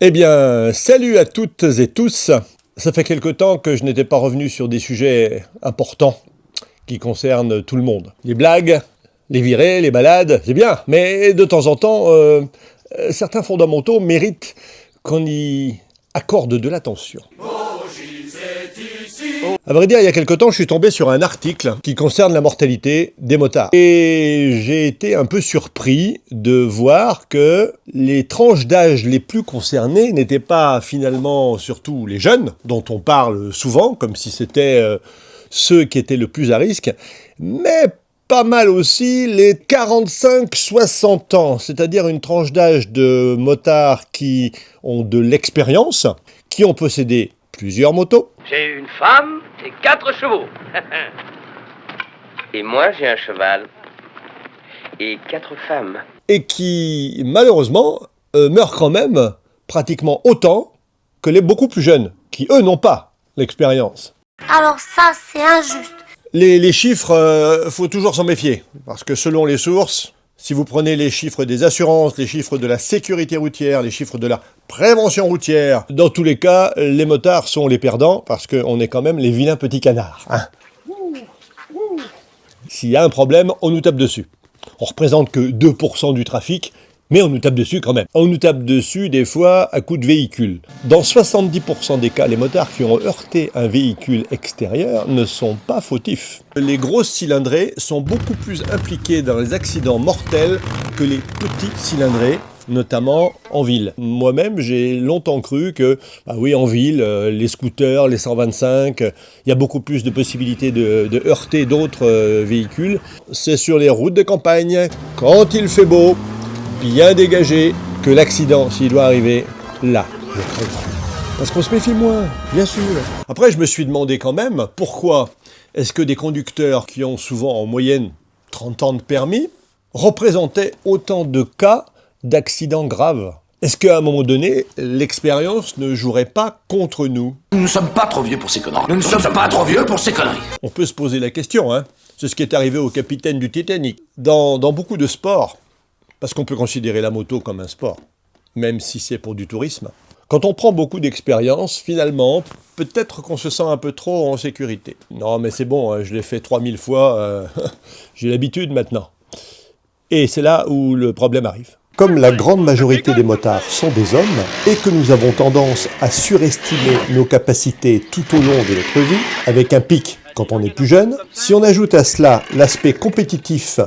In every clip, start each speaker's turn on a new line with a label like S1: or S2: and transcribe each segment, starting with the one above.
S1: Eh bien, salut à toutes et tous. Ça fait quelque temps que je n'étais pas revenu sur des sujets importants qui concernent tout le monde. Les blagues, les virées, les balades, c'est bien, mais de temps en temps, certains fondamentaux méritent qu'on y accorde de l'attention. À vrai dire, il y a quelque temps, je suis tombé sur un article qui concerne la mortalité des motards. Et j'ai été un peu surpris de voir que les tranches d'âge les plus concernées n'étaient pas finalement surtout les jeunes, dont on parle souvent, comme si c'était ceux qui étaient le plus à risque, mais pas mal aussi les 45-60 ans, c'est-à-dire une tranche d'âge de motards qui ont de l'expérience, qui ont possédé plusieurs motos.
S2: J'ai une femme et 4 chevaux. Et moi, j'ai un cheval et 4 femmes.
S1: Et qui, malheureusement, meurent quand même pratiquement autant que les beaucoup plus jeunes, qui, eux, n'ont pas l'expérience.
S3: Alors ça, c'est injuste.
S1: Les chiffres, faut toujours s'en méfier, parce que selon les sources, si vous prenez les chiffres des assurances, les chiffres de la sécurité routière, les chiffres de la prévention routière, dans tous les cas, les motards sont les perdants, parce qu'on est quand même les vilains petits canards. Hein. S'il y a un problème, on nous tape dessus. On représente que 2% du trafic, mais on nous tape dessus quand même. On nous tape dessus des fois à coups de véhicule. Dans 70% des cas, les motards qui ont heurté un véhicule extérieur ne sont pas fautifs. Les grosses cylindrées sont beaucoup plus impliquées dans les accidents mortels que les petites cylindrées, notamment en ville. Moi-même, j'ai longtemps cru que, en ville, les scooters, les 125, il y a beaucoup plus de possibilités de heurter d'autres véhicules. C'est sur les routes de campagne, quand il fait beau, bien dégagé, que l'accident, s'il doit arriver, là, je crée. Parce qu'on se méfie moins, bien sûr. Après, je me suis demandé quand même, pourquoi est-ce que des conducteurs qui ont souvent en moyenne 30 ans de permis représentaient autant de cas d'accidents graves? Est-ce qu'à un moment donné, l'expérience ne jouerait pas contre nous?
S4: Nous ne sommes pas trop vieux pour ces conneries. Nous ne sommes pas trop vieux pour ces conneries.
S1: On peut se poser la question, hein. C'est ce qui est arrivé au capitaine du Titanic. Dans beaucoup de sports, parce qu'on peut considérer la moto comme un sport, même si c'est pour du tourisme. Quand on prend beaucoup d'expérience, finalement, peut-être qu'on se sent un peu trop en sécurité. Non, mais c'est bon, je l'ai fait 3000 fois, j'ai l'habitude maintenant. Et c'est là où le problème arrive. Comme la grande majorité des motards sont des hommes, et que nous avons tendance à surestimer nos capacités tout au long de notre vie, avec un pic quand on est plus jeune, si on ajoute à cela l'aspect compétitif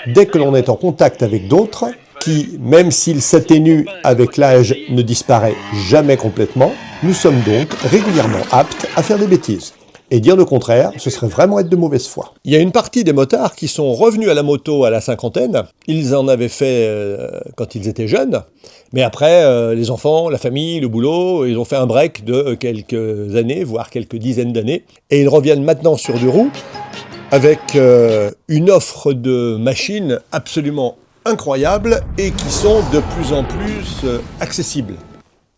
S1: dès que l'on est en contact avec d'autres, qui, même s'il s'atténue avec l'âge, ne disparaît jamais complètement, nous sommes donc régulièrement aptes à faire des bêtises. Et dire le contraire, ce serait vraiment être de mauvaise foi. Il y a une partie des motards qui sont revenus à la moto à la cinquantaine. Ils en avaient fait quand ils étaient jeunes. Mais après, les enfants, la famille, le boulot, ils ont fait un break de quelques années, voire quelques dizaines d'années. Et ils reviennent maintenant sur deux roues, avec une offre de machines absolument incroyable et qui sont de plus en plus accessibles,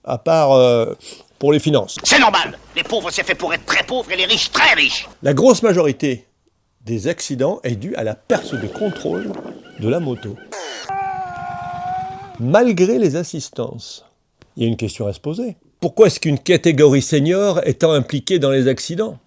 S1: à part pour les finances.
S4: C'est normal. Les pauvres, c'est fait pour être très pauvres et les riches, très riches.
S1: La grosse majorité des accidents est due à la perte de contrôle de la moto. Malgré les assistances, il y a une question à se poser. Pourquoi est-ce qu'une catégorie senior est impliquée dans les accidents ?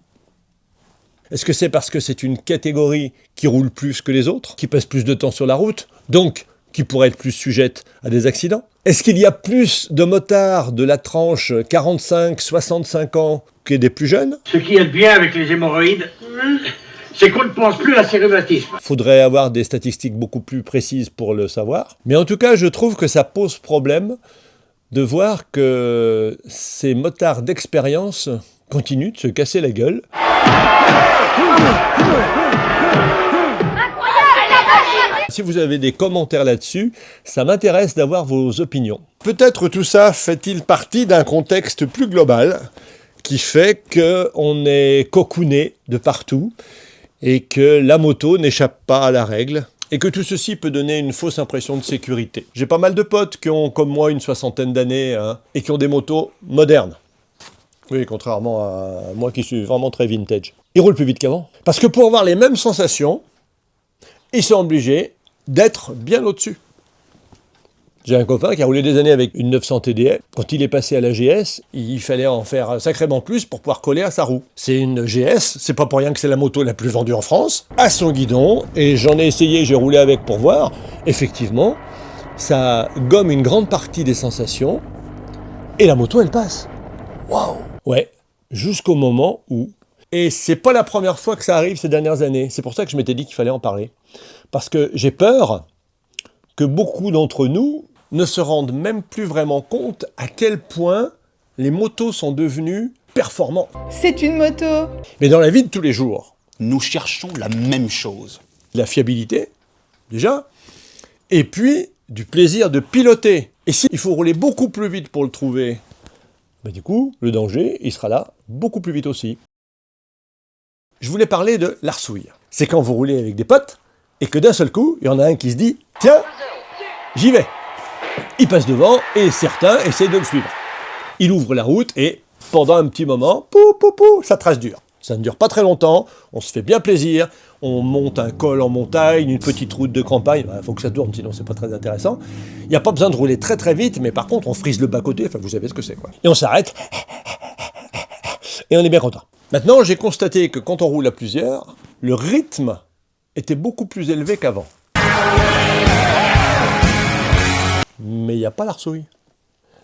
S1: Est-ce que c'est parce que c'est une catégorie qui roule plus que les autres, qui passe plus de temps sur la route, donc qui pourrait être plus sujette à des accidents? Est-ce qu'il y a plus de motards de la tranche 45-65 ans que des plus jeunes?
S5: Ce qui est bien avec les hémorroïdes, c'est qu'on ne pense plus à ces rhumatismes.
S1: Il faudrait avoir des statistiques beaucoup plus précises pour le savoir. Mais en tout cas, je trouve que ça pose problème de voir que ces motards d'expérience continuent de se casser la gueule. Si vous avez des commentaires là-dessus, ça m'intéresse d'avoir vos opinions. Peut-être tout ça fait-il partie d'un contexte plus global qui fait qu'on est cocooné de partout et que la moto n'échappe pas à la règle et que tout ceci peut donner une fausse impression de sécurité. J'ai pas mal de potes qui ont comme moi une soixantaine d'années et qui ont des motos modernes. Oui, contrairement à moi qui suis vraiment très vintage. Ils roulent plus vite qu'avant. Parce que pour avoir les mêmes sensations, ils sont obligés d'être bien au-dessus. J'ai un copain qui a roulé des années avec une 900 TDI. Quand il est passé à la GS, il fallait en faire sacrément plus pour pouvoir coller à sa roue. C'est une GS, c'est pas pour rien que c'est la moto la plus vendue en France, à son guidon, et j'en ai essayé, j'ai roulé avec pour voir. Effectivement, ça gomme une grande partie des sensations, et la moto elle passe. Waouh! Ouais, jusqu'au moment où... Et c'est pas la première fois que ça arrive ces dernières années. C'est pour ça que je m'étais dit qu'il fallait en parler. Parce que j'ai peur que beaucoup d'entre nous ne se rendent même plus vraiment compte à quel point les motos sont devenues performantes.
S6: C'est une moto.
S1: Mais dans la vie de tous les jours,
S7: nous cherchons la même chose.
S1: la fiabilité, déjà, et puis du plaisir de piloter. Et s'il faut rouler beaucoup plus vite pour le trouver, ben du coup, le danger, il sera là beaucoup plus vite aussi. Je voulais parler de l'arsouille. C'est quand vous roulez avec des potes, et que d'un seul coup, il y en a un qui se dit « Tiens, j'y vais !» Il passe devant, et certains essayent de le suivre. Il ouvre la route, et pendant un petit moment, ça trace dur. Ça ne dure pas très longtemps, on se fait bien plaisir, on monte un col en montagne, une petite route de campagne, il faut que ça tourne, sinon c'est pas très intéressant. Il n'y a pas besoin de rouler très très vite, mais par contre on frise le bas-côté, enfin vous savez ce que c'est quoi. Et on s'arrête, et on est bien content. Maintenant j'ai constaté que quand on roule à plusieurs, le rythme était beaucoup plus élevé qu'avant. Mais il n'y a pas l'arsouille.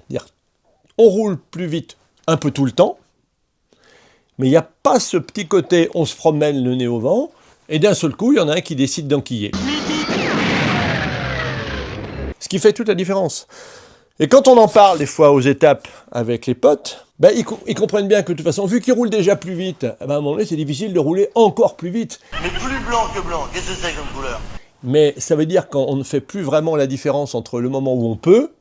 S1: C'est-à-dire, on roule plus vite un peu tout le temps, mais il n'y a pas ce petit côté, on se promène le nez au vent, et d'un seul coup, il y en a un qui décide d'enquiller. Ce qui fait toute la différence. Et quand on en parle des fois aux étapes avec les potes, ben, ils comprennent bien que de toute façon, vu qu'ils roulent déjà plus vite, ben, à un moment donné, c'est difficile de rouler encore plus vite.
S4: Mais plus blanc que blanc, qu'est-ce que c'est comme couleur?
S1: Mais ça veut dire qu'on ne fait plus vraiment la différence entre le moment où on peut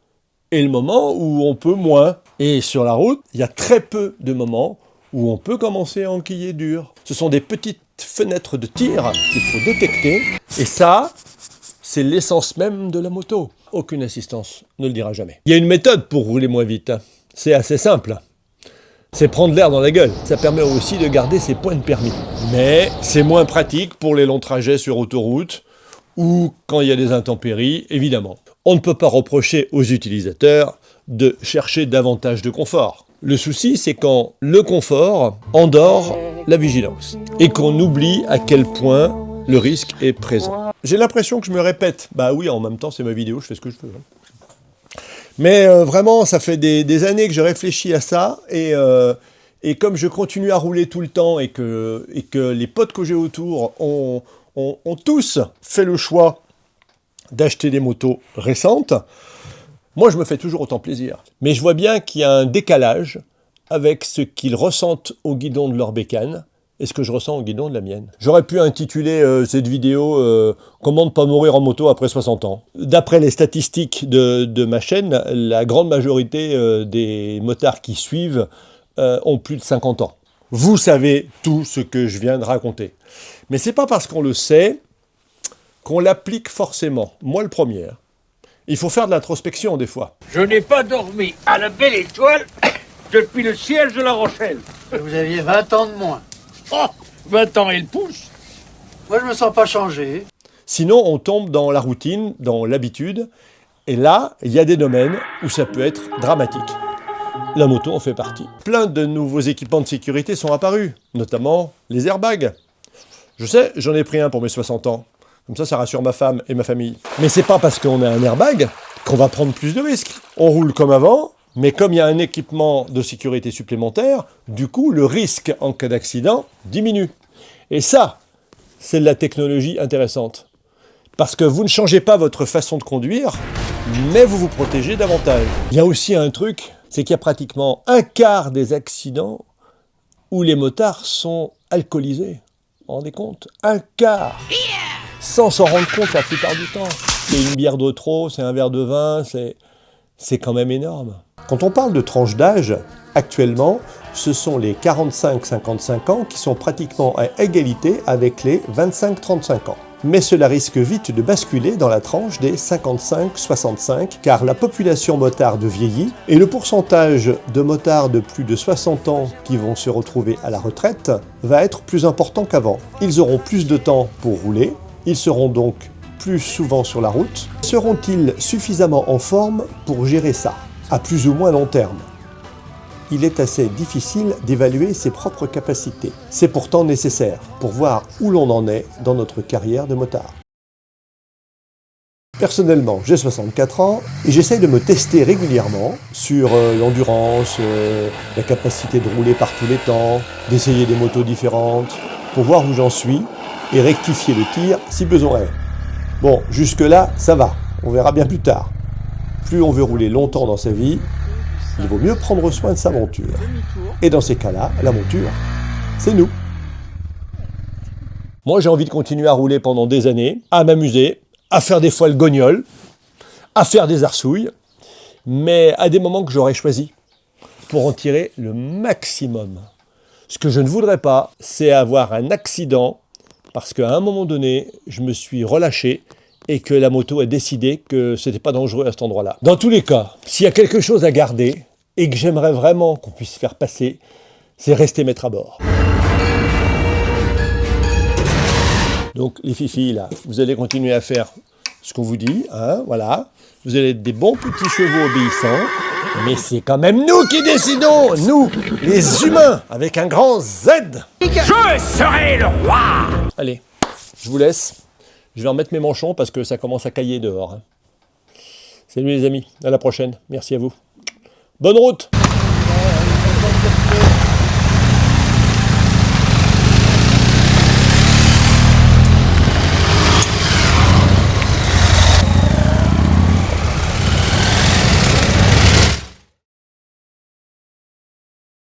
S1: et le moment où on peut moins. Et sur la route, il y a très peu de moments où on peut commencer à enquiller dur. Ce sont des petites fenêtres de tir qu'il faut détecter. Et ça, c'est l'essence même de la moto. Aucune assistance ne le dira jamais. Il y a une méthode pour rouler moins vite. C'est assez simple. C'est prendre l'air dans la gueule. Ça permet aussi de garder ses points de permis. Mais c'est moins pratique pour les longs trajets sur autoroute ou quand il y a des intempéries, évidemment. On ne peut pas reprocher aux utilisateurs de chercher davantage de confort. Le souci, c'est quand le confort endort la vigilance et qu'on oublie à quel point le risque est présent. J'ai l'impression que je me répète. Bah oui, en même temps, c'est ma vidéo, je fais ce que je veux. Mais vraiment, ça fait des années que je réfléchis à ça et comme je continue à rouler tout le temps et que les potes que j'ai autour ont tous fait le choix d'acheter des motos récentes, moi, je me fais toujours autant plaisir. Mais je vois bien qu'il y a un décalage avec ce qu'ils ressentent au guidon de leur bécane et ce que je ressens au guidon de la mienne. J'aurais pu intituler cette vidéo « Comment ne pas mourir en moto après 60 ans ». D'après les statistiques de ma chaîne, la grande majorité des motards qui suivent ont plus de 50 ans. Vous savez tout ce que je viens de raconter. Mais c'est pas parce qu'on le sait qu'on l'applique forcément. Moi, le premier. Il faut faire de l'introspection, des fois.
S5: Je n'ai pas dormi à la belle étoile depuis le siège de La Rochelle.
S8: Vous aviez 20 ans de moins.
S5: Oh, 20 ans et le pouce.
S8: Moi, je me sens pas changé.
S1: Sinon, on tombe dans la routine, dans l'habitude. Et là, il y a des domaines où ça peut être dramatique. La moto en fait partie. Plein de nouveaux équipements de sécurité sont apparus, notamment les airbags. Je sais, j'en ai pris un pour mes 60 ans. Comme ça rassure ma femme et ma famille. Mais c'est pas parce qu'on a un airbag qu'on va prendre plus de risques. On roule comme avant, mais comme il y a un équipement de sécurité supplémentaire, du coup, le risque en cas d'accident diminue. Et ça, c'est de la technologie intéressante. Parce que vous ne changez pas votre façon de conduire, mais vous vous protégez davantage. Il y a aussi un truc, c'est qu'il y a pratiquement un quart des accidents où les motards sont alcoolisés. Vous vous rendez compte? Un quart! Sans s'en rendre compte la plupart du temps. C'est une bière de trop, c'est un verre de vin, c'est quand même énorme. Quand on parle de tranche d'âge, actuellement, ce sont les 45-55 ans qui sont pratiquement à égalité avec les 25-35 ans. Mais cela risque vite de basculer dans la tranche des 55-65, car la population motarde vieillit, et le pourcentage de motards de plus de 60 ans qui vont se retrouver à la retraite va être plus important qu'avant. Ils auront plus de temps pour rouler, ils seront donc plus souvent sur la route, seront-ils suffisamment en forme pour gérer ça, à plus ou moins long terme? Il est assez difficile d'évaluer ses propres capacités. C'est pourtant nécessaire pour voir où l'on en est dans notre carrière de motard. Personnellement, j'ai 64 ans et j'essaye de me tester régulièrement sur l'endurance, la capacité de rouler par tous les temps, d'essayer des motos différentes, pour voir où j'en suis et rectifier le tir si besoin est. Bon, jusque-là, ça va, on verra bien plus tard. Plus on veut rouler longtemps dans sa vie, il vaut mieux prendre soin de sa monture. Et dans ces cas-là, la monture, c'est nous. Moi, j'ai envie de continuer à rouler pendant des années, à m'amuser, à faire des fois le gognol, à faire des arsouilles, mais à des moments que j'aurais choisi pour en tirer le maximum. Ce que je ne voudrais pas, c'est avoir un accident parce qu'à un moment donné, je me suis relâché et que la moto a décidé que c'était pas dangereux à cet endroit-là. Dans tous les cas, s'il y a quelque chose à garder et que j'aimerais vraiment qu'on puisse faire passer, c'est rester maître à bord. Donc les filles là, vous allez continuer à faire ce qu'on vous dit, hein, voilà. Vous allez être des bons petits chevaux obéissants, mais c'est quand même nous qui décidons, nous, les humains, avec un grand Z.
S5: Je serai le roi!
S1: Allez, je vous laisse. Je vais en mettre mes manchons parce que ça commence à cailler dehors. Salut les amis, à la prochaine. Merci à vous. Bonne route!